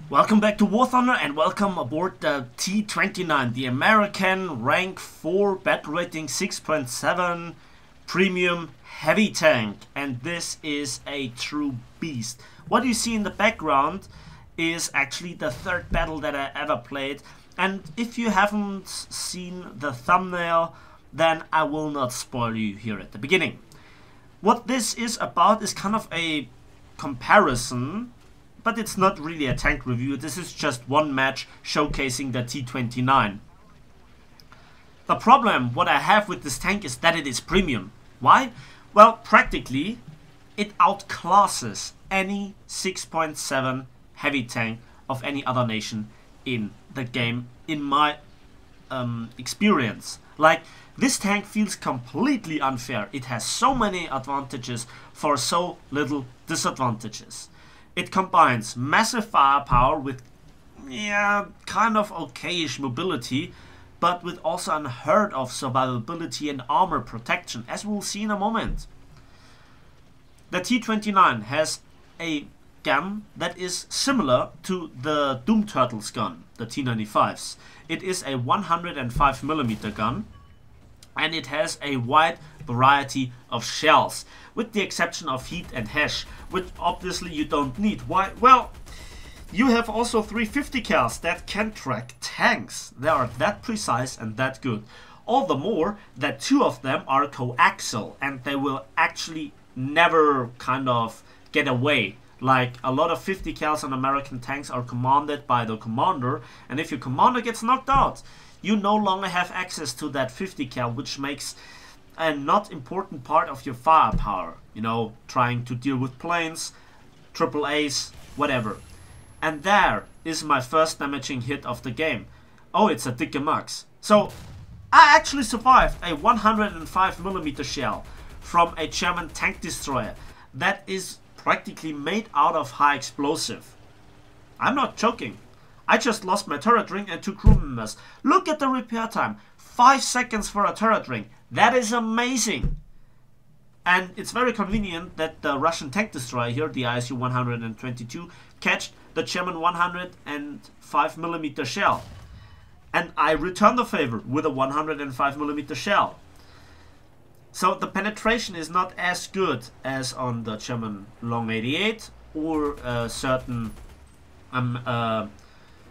Welcome back to War Thunder and welcome aboard the T-29, the American rank 4 battle rating 6.7 premium heavy tank, and this is a true beast. What you see in the background is actually the third battle that I ever played, and if you haven't seen the thumbnail, then I will not spoil you here at the beginning. What this is about is kind of a comparison, but it's not really a tank review. This is just one match showcasing the T-29. The problem what I have with this tank is that it is premium. Why? Well, practically it outclasses any 6.7 heavy tank of any other nation in the game, in my experience. Like, this tank feels completely unfair. It has so many advantages for so little disadvantages. It combines massive firepower with, kind of okayish mobility, but with also unheard of survivability and armor protection, as we'll see in a moment. The T-29 has a gun that is similar to the Doom Turtles gun, the T-95s. It is a 105mm gun, and it has a wide variety of shells, with the exception of heat and hash, which obviously you don't need. Why? Well, you have also 350 cals that can track tanks. They are that precise and that good. All the more that two of them are coaxial, and they will actually never kind of get away. Like, a lot of 50 cals on American tanks are commanded by the commander, and if your commander gets knocked out, you no longer have access to that 50 cal, which makes a not important part of your firepower. You know, trying to deal with planes, triple A's, whatever. And there is my first damaging hit of the game. Oh, it's a dicke max. So, I actually survived a 105mm shell from a German tank destroyer that is practically made out of high explosive. I'm not joking. I just lost my turret ring and 2 crew members. Look at the repair time. 5 seconds for a turret ring. That is amazing. And it's very convenient that the Russian tank destroyer here, the ISU 122, catched the German 105mm shell. And I returned the favor with a 105mm shell. So the penetration is not as good as on the German Long 88 or certain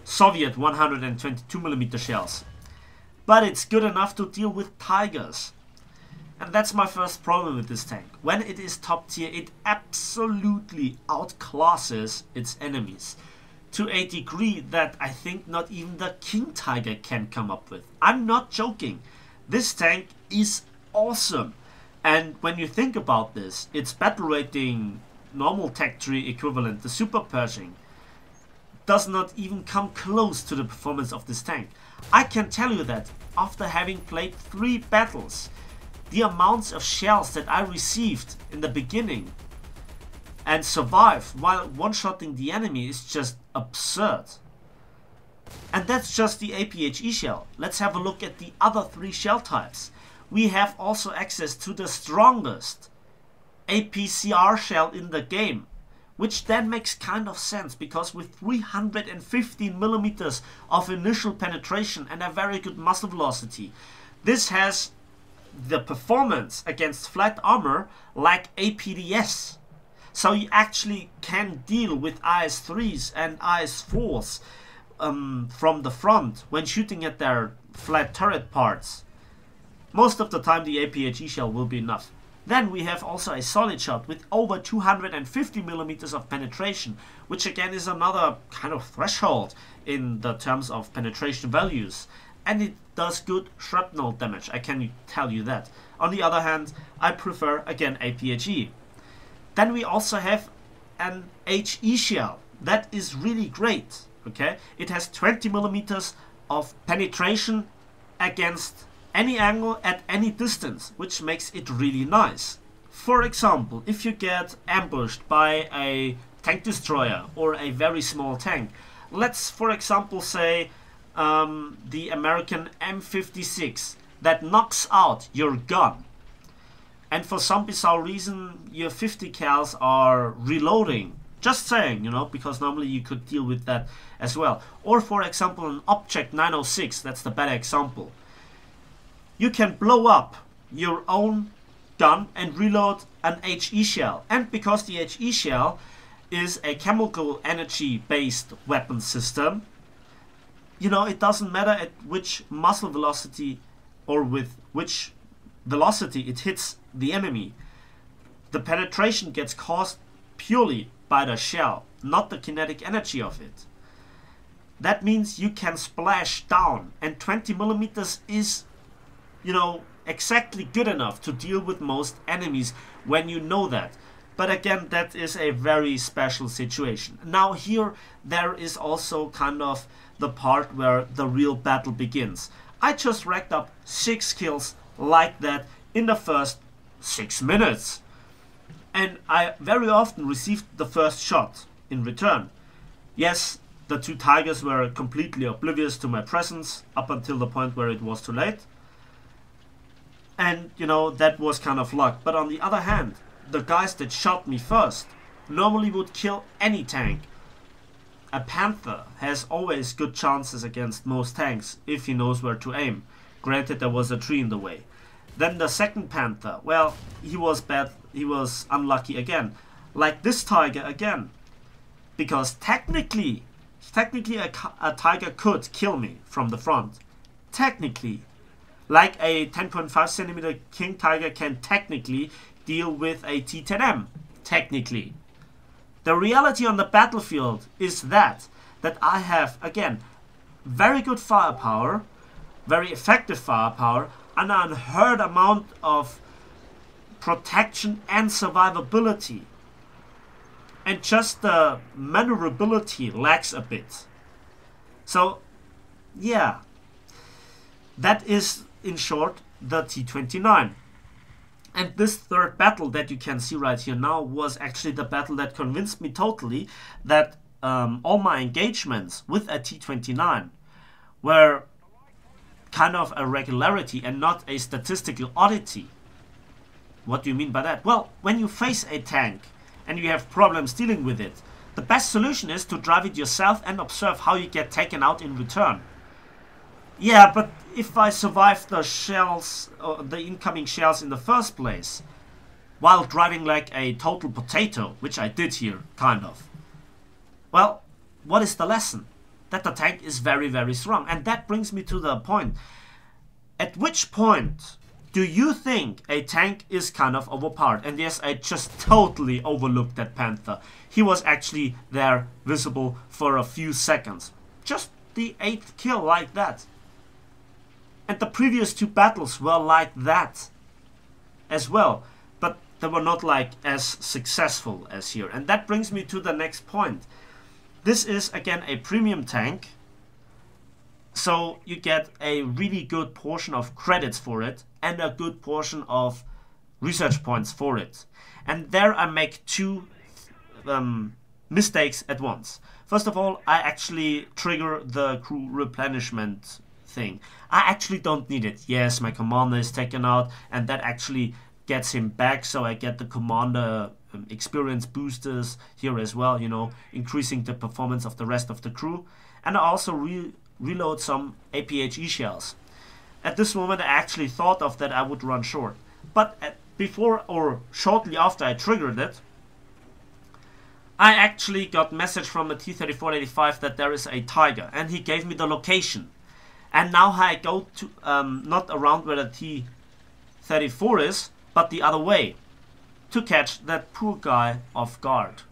Soviet 122mm shells. But it's good enough to deal with Tigers. And that's my first problem with this tank. When it is top tier, it absolutely outclasses its enemies to a degree that I think not even the King Tiger can come up with. I'm not joking. This tank is awesome. And when you think about this, its battle rating normal tech tree equivalent, the Superpershing, does not even come close to the performance of this tank. I can tell you that after having played 3 battles, the amounts of shells that I received in the beginning and survived while one-shotting the enemy is just absurd. And that's just the APHE shell. Let's have a look at the other 3 shell types. We have also access to the strongest APCR shell in the game, which then makes kind of sense, because with 315mm of initial penetration and a very good muzzle velocity, this has the performance against flat armor like APDS. So you actually can deal with IS-3s and IS-4s from the front when shooting at their flat turret parts. Most of the time the APHE shell will be enough. Then we have also a solid shot with over 250mm of penetration, which again is another kind of threshold in the terms of penetration values. And it does good shrapnel damage, I can tell you that. On the other hand, I prefer again APHE. Then we also have an HE shell. That is really great. Okay, it has 20mm of penetration against any angle at any distance, which makes it really nice. For example, if you get ambushed by a tank destroyer or a very small tank, let's for example say the American M56 that knocks out your gun, and for some bizarre reason your 50 cals are reloading Just saying, you know, because normally you could deal with that as well. Or for example, an Object 906, that's the better example. You can blow up your own gun and reload an HE shell. And because the HE shell is a chemical energy based weapon system, you know, it doesn't matter at which muzzle velocity or with which velocity it hits the enemy. The penetration gets caused purely by the shell, not the kinetic energy of it. That means you can splash down, and 20 millimeters is, you know, exactly good enough to deal with most enemies when you know that. But again, that is a very special situation. Now here there is also kind of the part where the real battle begins. I just racked up 6 kills like that in the first 6 minutes. And I very often received the first shot in return. Yes, the 2 tigers were completely oblivious to my presence up until the point where it was too late. And, you know, that was kind of luck. But on the other hand, the guys that shot me first normally would kill any tank. A Panther has always good chances against most tanks if he knows where to aim. Granted, there was a tree in the way. Then the second Panther, well, he was bad, he was unlucky again. Like this tiger again. Because technically a tiger could kill me from the front. Technically. Like a 10.5 centimeter king tiger can technically deal with a T10M. Technically. The reality on the battlefield is that I have, again, very good firepower, very effective firepower, an unheard amount of protection and survivability. And just the maneuverability lacks a bit. So, yeah. That is, in short, the T-29. And this third battle that you can see right here now was actually the battle that convinced me totally that all my engagements with a T-29 were kind of a regularity and not a statistical oddity. What do you mean by that? Well, when you face a tank and you have problems dealing with it, the best solution is to drive it yourself and observe how you get taken out in return. Yeah, but if I survive the shells, the incoming shells in the first place, while driving like a total potato, which I did here, kind of, well, what is the lesson? That the tank is very, very strong. And that brings me to the point. At which point do you think a tank is kind of overpowered? And yes, I just totally overlooked that Panther. He was actually there, visible for a few seconds. Just the 8th kill like that. And the previous 2 battles were like that as well. But they were not like as successful as here. And that brings me to the next point. This is again a premium tank. So you get a really good portion of credits for it and a good portion of research points for it. And there I make 2 mistakes at once. First of all, I actually trigger the crew replenishment thing. I actually don't need it. Yes, my commander is taken out and that actually gets him back, so I get the commander experience boosters here as well, you know, increasing the performance of the rest of the crew. And I also reload some APHE shells. At this moment I actually thought of that I would run short. But before or shortly after I triggered it, I actually got message from a T-3485 that there is a tiger, and he gave me the location. And now I go to not around where the T-34 is, but the other way, to catch that poor guy off guard.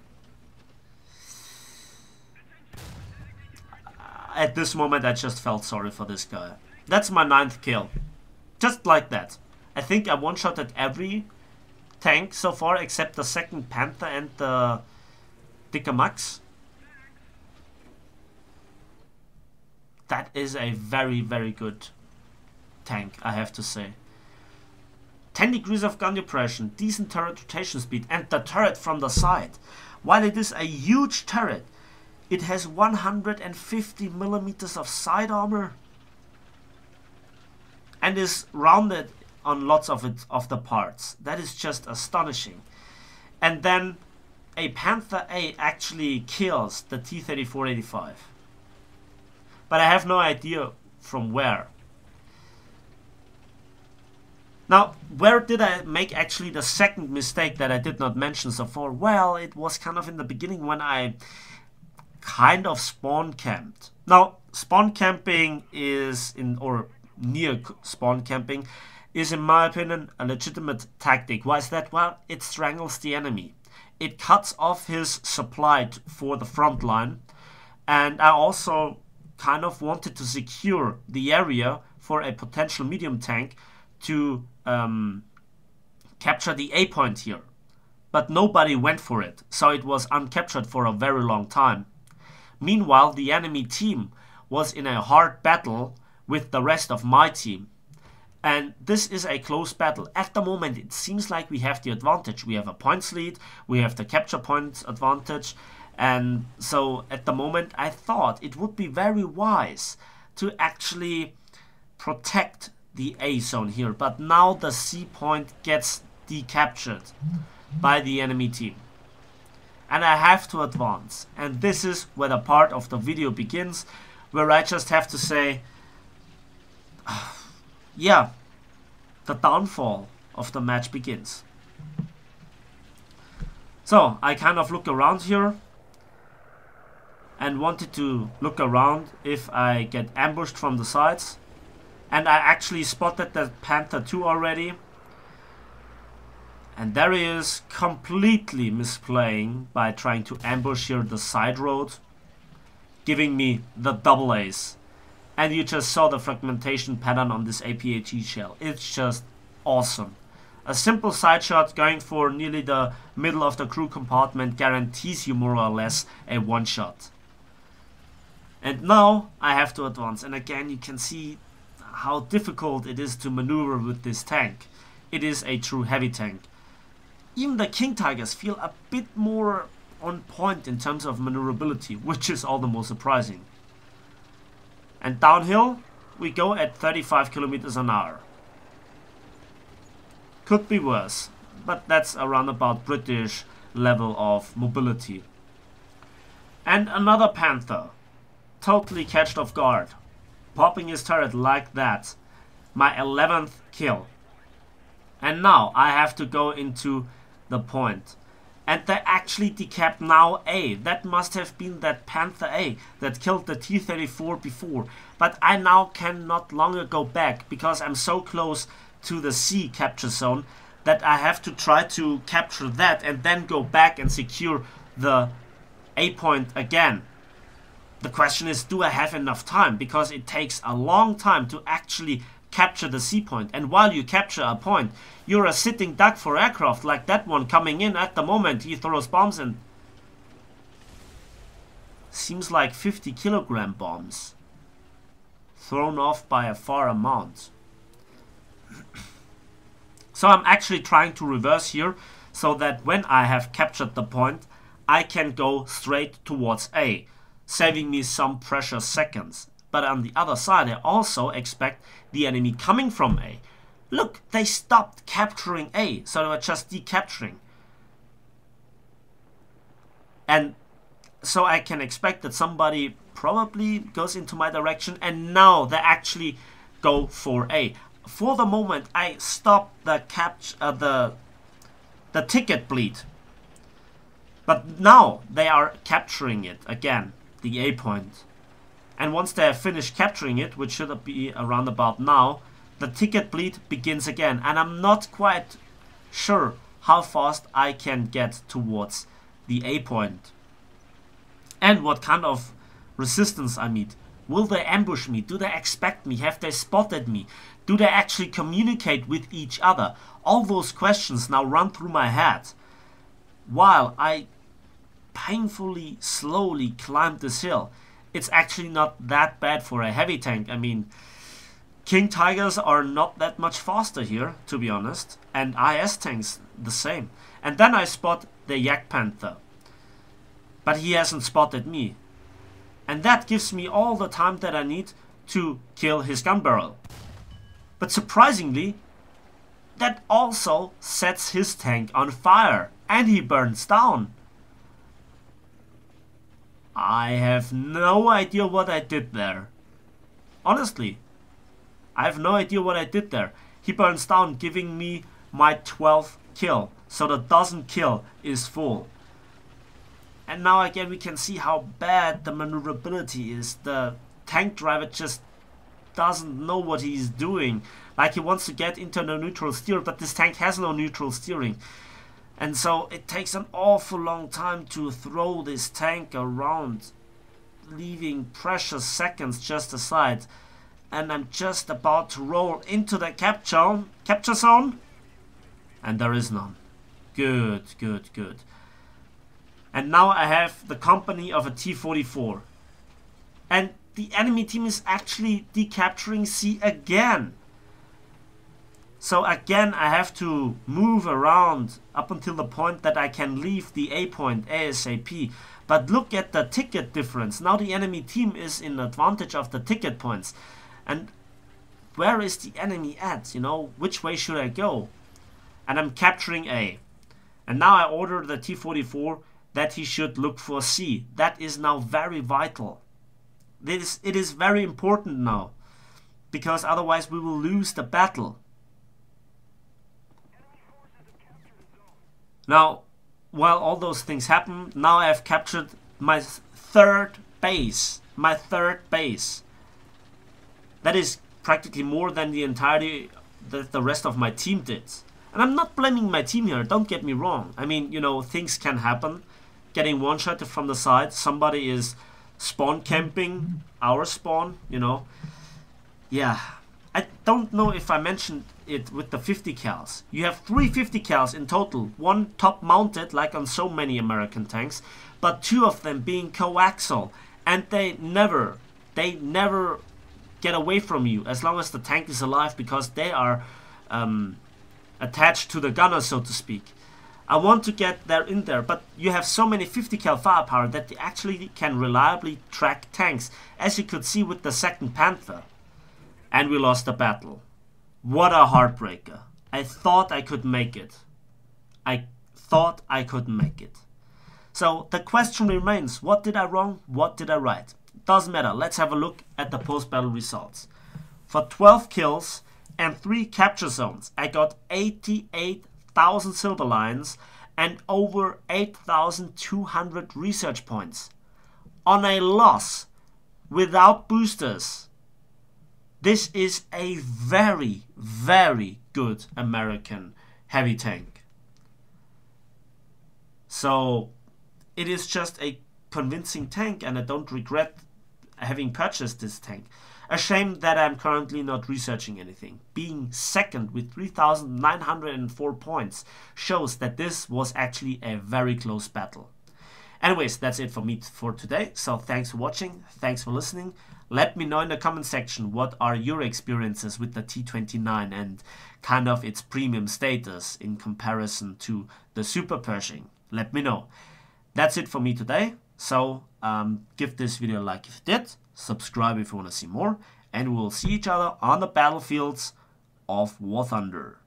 At this moment I just felt sorry for this guy. That's my 9th kill. Just like that. I think I one-shotted every tank so far except the second Panther and the Dicker Max. That is a very, very good tank, I have to say. 10 degrees of gun depression, decent turret rotation speed, and the turret from the side. While it is a huge turret, it has 150 millimeters of side armor and is rounded on lots of the parts. That is just astonishing. And then a Panther A actually kills the T-34-85. But I have no idea from where. Now, where did I make actually the second mistake that I did not mention so far? Well, it was kind of in the beginning when I kind of spawn camped. Now, spawn camping is or near spawn camping is, in my opinion, a legitimate tactic. Why is that? Well, it strangles the enemy. It cuts off his supply for the front line. And I also kind of wanted to secure the area for a potential medium tank to capture the A point here. But nobody went for it, so it was uncaptured for a very long time. Meanwhile, the enemy team was in a hard battle with the rest of my team. And this is a close battle. At the moment, it seems like we have the advantage. We have a points lead, we have the capture points advantage. And so at the moment, I thought it would be very wise to actually protect the A zone here. But now the C point gets decaptured by the enemy team. And I have to advance. And this is where the part of the video begins, where I just have to say, yeah, the downfall of the match begins. So I kind of look around here and wanted to look around if I get ambushed from the sides. And I actually spotted the Panther 2 already. And there he is, completely misplaying by trying to ambush here the side road, giving me the double ace. And you just saw the fragmentation pattern on this APHE shell. It's just awesome. A simple side shot going for nearly the middle of the crew compartment guarantees you more or less a one shot. And now I have to advance. And again, you can see how difficult it is to maneuver with this tank. It is a true heavy tank. Even the King Tigers feel a bit more on point in terms of maneuverability, which is all the more surprising. And downhill, we go at 35 kilometers an hour. Could be worse, but that's around about British level of mobility. And another Panther, totally catched off guard, popping his turret like that. My 11th kill. And now I have to go into the point. And they actually decapped now A. That must have been that Panther A that killed the T-34 before. But I now can not longer go back because I'm so close to the C capture zone that I have to try to capture that and then go back and secure the A point again. The question is, do I have enough time? Because it takes a long time to actually capture the C point. And while you capture a point, you're a sitting duck for aircraft like that one coming in at the moment. He throws bombs and seems like 50 kilogram bombs thrown off by a far amount. So I'm actually trying to reverse here so that when I have captured the point, I can go straight towards A, saving me some precious seconds. But on the other side, I also expect the enemy coming from A. Look, they stopped capturing A, so they were just decapturing. And so I can expect that somebody probably goes into my direction, and now they actually go for A. For the moment, I stopped the the ticket bleed. But now they are capturing it again, the A point. And once they have finished capturing it, which should be around about now, the ticket bleed begins again. And I'm not quite sure how fast I can get towards the A point. And what kind of resistance I meet. Will they ambush me? Do they expect me? Have they spotted me? Do they actually communicate with each other? All those questions now run through my head while I painfully, slowly climb this hill. It's actually not that bad for a heavy tank. I mean, King Tigers are not that much faster here, to be honest. And IS tanks the same. And then I spot the Yak Panther. But he hasn't spotted me. And that gives me all the time that I need to kill his gun barrel. But surprisingly, that also sets his tank on fire. And he burns down. I have no idea what I did there. Honestly, I have no idea what I did there. He burns down, giving me my 12th kill. So the dozen kill is full. And now again we can see how bad the maneuverability is. The tank driver just doesn't know what he's doing. Like he wants to get into the neutral steer, but this tank has no neutral steering. And so it takes an awful long time to throw this tank around, leaving precious seconds just aside. And I'm just about to roll into the capture zone. And there is none. Good, good, good. And now I have the company of a T-44. And the enemy team is actually decapturing C again. So again I have to move around up until the point that I can leave the A point ASAP. But look at the ticket difference. Now the enemy team is in advantage of the ticket points. And where is the enemy at? You know, which way should I go? And I'm capturing A. And now I order the T-44 that he should look for C. That is now very vital. It is very important now, because otherwise we will lose the battle. Now, while all those things happen, now I have captured my third base. My third base. That is practically more than the entirety that the rest of my team did. And I'm not blaming my team here, don't get me wrong. I mean, you know, things can happen. Getting one-shotted from the side, somebody is spawn camping our spawn, you know. Yeah, I don't know if I mentioned it with the 50 cals. You have 3 50 cals in total, one top mounted like on so many American tanks, but 2 of them being coaxial, and they never get away from you as long as the tank is alive, because they are attached to the gunner, so to speak. I want to get there in there, but you have so many 50 cal firepower that they actually can reliably track tanks, as you could see with the 2nd Panther. And we lost the battle. What a heartbreaker. I thought I could make it. I thought I could make it. So the question remains, what did I wrong? What did I right? Doesn't matter. Let's have a look at the post-battle results. For 12 kills and 3 capture zones, I got 88,000 silver lions and over 8,200 research points. On a loss, without boosters. This is a very, very good American heavy tank. So it is just a convincing tank, and I don't regret having purchased this tank. A shame that I'm currently not researching anything. Being second with 3,904 points shows that this was actually a very close battle. Anyways, that's it for me for today. So thanks for watching, thanks for listening. Let me know in the comment section what are your experiences with the T29 and kind of its premium status in comparison to the Superpershing. Let me know. That's it for me today. So give this video a like if you did, subscribe if you want to see more, and we'll see each other on the battlefields of War Thunder.